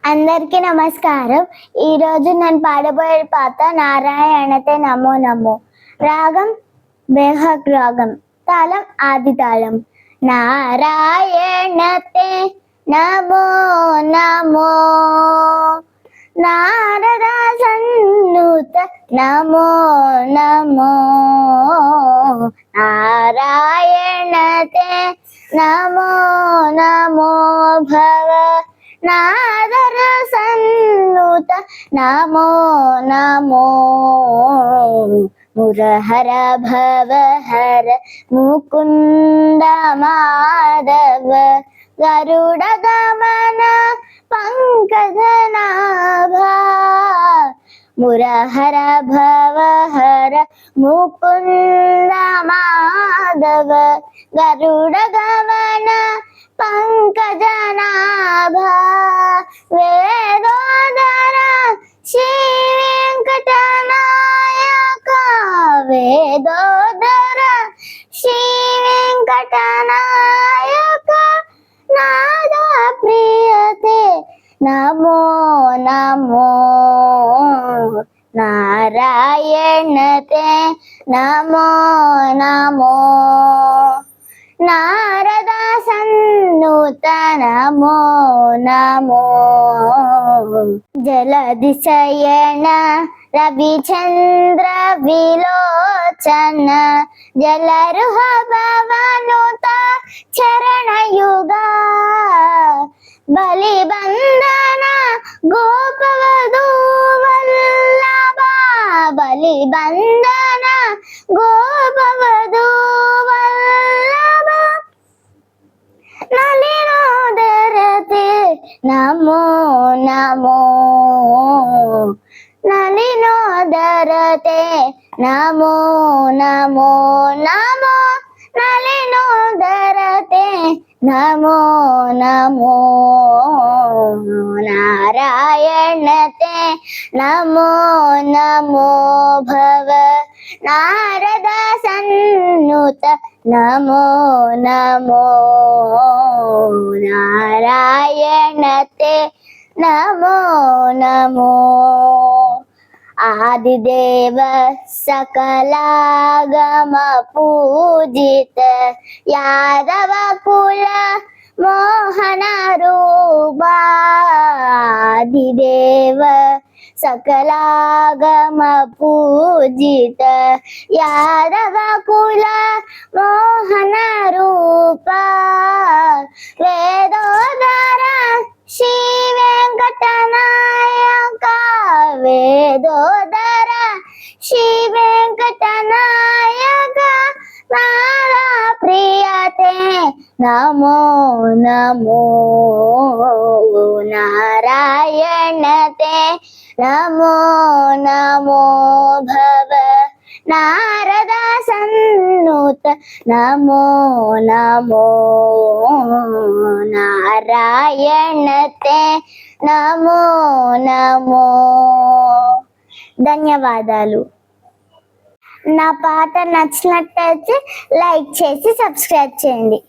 అందరికీ నమస్కారం. ఈరోజు నేను పాడబోయే పాట నారాయణతే నమో నమో. రాగం బేహక్ రాగం, తాళం ఆది తాళం. నారాయణతే నమో నమో, నారద సన్నుత నమో నమో. నారాయణతే నమో నమో భవ, నాదర సన్నుత నమో నమో. మురహర భవహర ముకుంద మాధవ, గరుడ గమన పంకజనాభ. మురహర భవహర ముకుంద మాధవ, గరుడ గమన పంకజనాభ. వేదోదర శ్రీ వెంకటనాయక, వేదోదర శ్రీ వెంకటనాయక. నాద ప్రియతే నమో నమో, నారాయణతే నమో నమో. నారద సన్నుత నమో నమో. జలదిశయన రవిచంద్ర విలోచన, జలరుహ భవనుత చరణయుగా. బలిబంధన గోపవధూ వల్లభ, బలిబంధన గోపవధూ వల్లభ. నలినోదరతే నమో నమో, నలినోదరతే నమో నమో నమో. నలినోదరతే నమో నమో. నారాయణతే నమో నమో భవ, నారద సన్నుత నమో నమో. నారాయణతే నమో నమో. ఆదిదేవ సకలాగమ పూజిత, యాదవ కుల మోహన రూపా. ఆదిదేవ సకలాగమ పూజిత, యాదవ కుల మోహన రూపా. వేదోదర శ్రీ వెంకటనాయక, వేదోదర శ్రీ వెంకటనాయక. నాద ప్రియతే నమో నమో, నారాయణతే నమో నమో భవ, నారద సన్నుత నమో నమో. నారాయణతే నమో నమో. ధన్యవాదాలు. నా పాట నచ్చినట్టయితే లైక్ చేసి సబ్స్క్రైబ్ చేయండి.